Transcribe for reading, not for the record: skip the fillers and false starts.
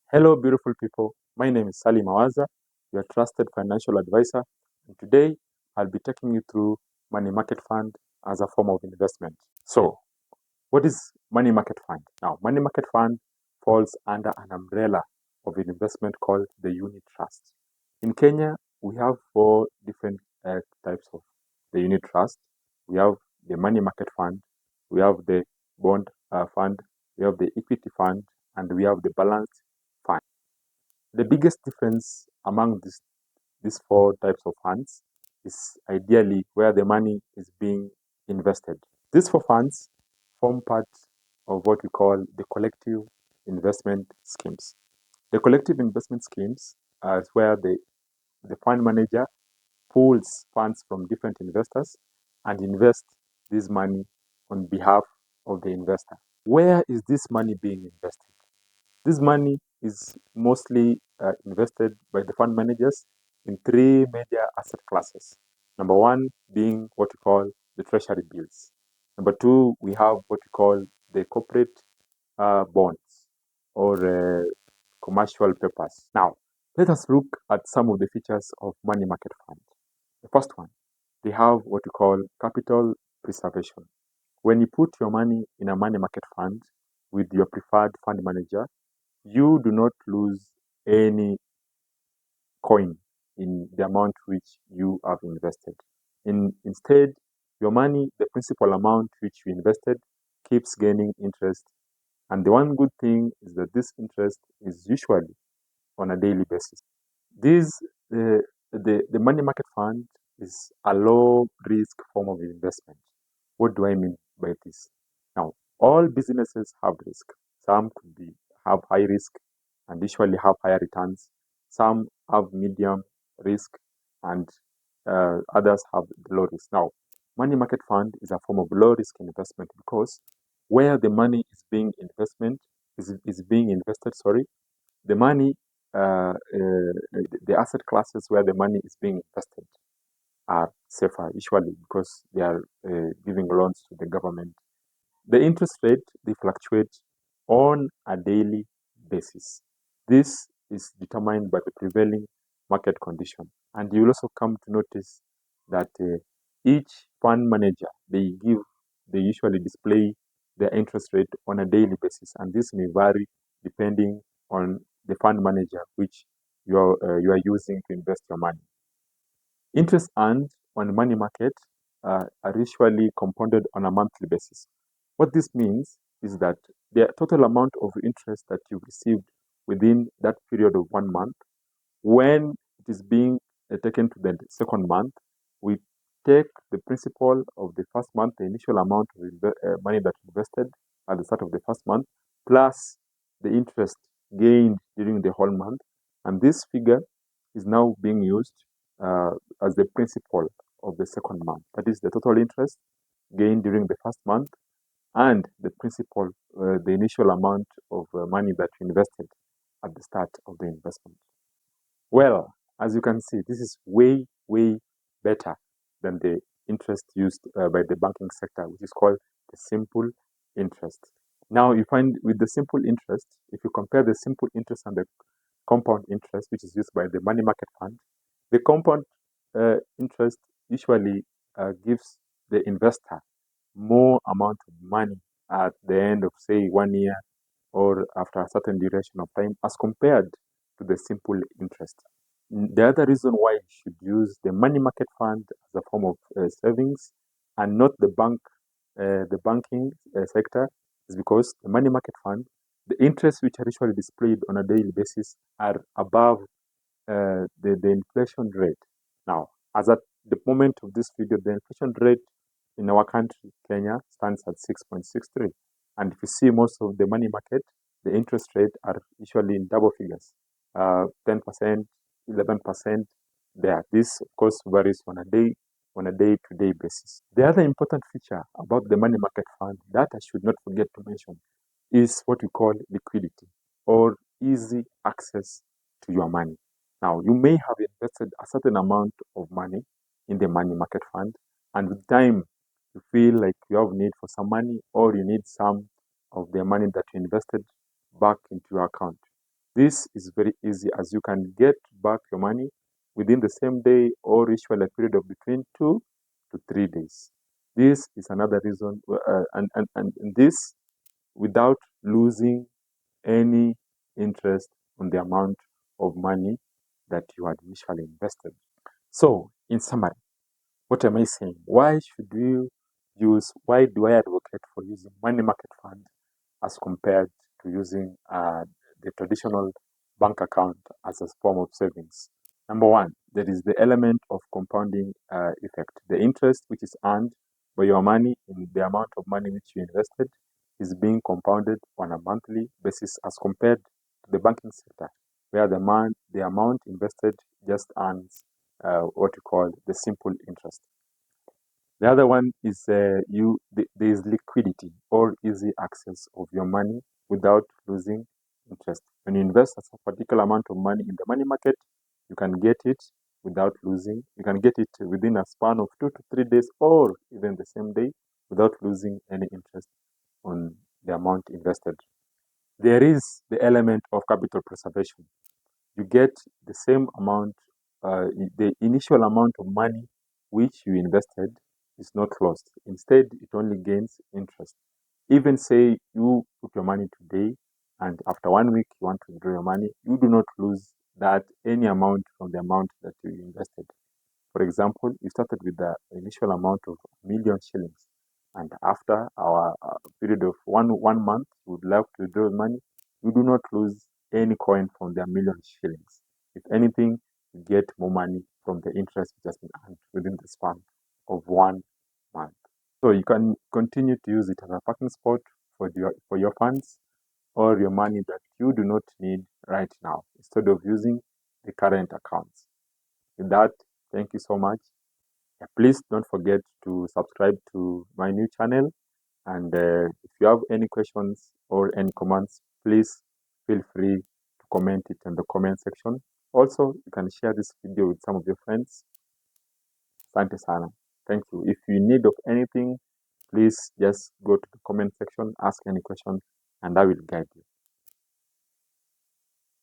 Hello, beautiful people. My name is Sally Mawaza, your trusted financial advisor. And today, I'll be taking you through money market fund as a form of investment. So, what is money market fund? Now, money market fund falls under an umbrella of an investment called the unit trust. In Kenya, we have four different types of the unit trust. We have the money market fund, we have the bond fund, we have the equity fund, and we have the balance fund. The biggest difference among these four types of funds is ideally where the money is being invested. These four funds form part of what we call the collective investment schemes. The collective investment schemes is where the fund manager pools funds from different investors and invests this money on behalf of the investor. Where is this money being invested? This money is mostly invested by the fund managers in three major asset classes. Number one being what we call the treasury bills. Number two, we have what we call the corporate bonds or commercial papers. Now, let us look at some of the features of money market fund. The first one, they have what we call capital preservation. When you put your money in a money market fund with your preferred fund manager, you do not lose any coin in the amount which you have invested. Instead, your money, the principal amount which you invested, keeps gaining interest. And the one good thing is that this interest is usually on a daily basis. This, the money market fund is a low risk form of investment. What do I mean by this? Now, all businesses have risk. Some could be have high risk and usually have higher returns. Some have medium risk and others have low risk. Now, money market fund is a form of low risk investment because where the money is being being invested, the money, the asset classes where the money is being invested are safer usually because they are giving loans to the government. The interest rate, they fluctuate on a daily basis. This is determined by the prevailing market condition. And you will also come to notice that each fund manager, they usually display their interest rate on a daily basis. And this may vary depending on the fund manager which you are using to invest your money. Interest earned on money market are usually compounded on a monthly basis. What this means is that the total amount of interest that you've received within that period of 1 month, when it is being taken to the second month, we take the principal of the first month, the initial amount of money that invested at the start of the first month, plus the interest gained during the whole month. And this figure is now being used as the principal of the second month. That is the total interest gained during the first month and the principal, the initial amount of money that you invested at the start of the investment. Well, as you can see, this is way, way better than the interest used by the banking sector, which is called the simple interest. Now, you find with the simple interest, if you compare the simple interest and the compound interest, which is used by the money market fund, the compound interest usually gives the investor more amount of money at the end of, say, 1 year or after a certain duration of time as compared to the simple interest. The other reason why you should use the money market fund as a form of savings and not the banking sector is because the money market fund, the interests which are usually displayed on a daily basis are above the inflation rate. Now, as at the moment of this video, the inflation rate in our country, Kenya, stands at 6.63. And if you see most of the money market, the interest rate are usually in double figures, 10%, 11% there. This, of course, varies on a day-to-day basis. The other important feature about the money market fund that I should not forget to mention is what we call liquidity or easy access to your money. Now, you may have invested a certain amount of money in the money market fund, and with time, you feel like you have need for some money or you need some of the money that you invested back into your account. This is very easy as you can get back your money within the same day or usually a period of between 2 to 3 days. This is another reason, and this without losing any interest on the amount of money that you had initially invested. So, in summary, what am I saying? Why do I advocate for using money market fund as compared to using the traditional bank account as a form of savings? Number one, there is the element of compounding effect. The interest which is earned by your money in the amount of money which you invested is being compounded on a monthly basis as compared to the banking sector, where the amount invested just earns what you call the simple interest. The other one is there is liquidity or easy access of your money without losing interest. When you invest a particular amount of money in the money market, you can get it without losing. You can get it within a span of 2 to 3 days or even the same day without losing any interest on the amount invested. There is the element of capital preservation. You get the same amount, the initial amount of money which you invested is not lost. Instead, it only gains interest. Even say you put your money today and after 1 week you want to withdraw your money, you do not lose that any amount from the amount that you invested. For example, you started with the initial amount of 1,000,000 shillings, and after our period of one month, you would like to withdraw money. You do not lose any coin from the 1,000,000 shillings. If anything, you get more money from the interest which has been earned within the span of 1 month. So you can continue to use it as a parking spot for your funds or your money that you do not need right now, instead of using the current accounts. With that, thank you so much. Please don't forget to subscribe to my new channel. And if you have any questions or any comments, please feel free to comment it in the comment section. Also, you can share this video with some of your friends. Asante sana. Thank you. If you need of anything, please just go to the comment section, ask any question, and I will guide you.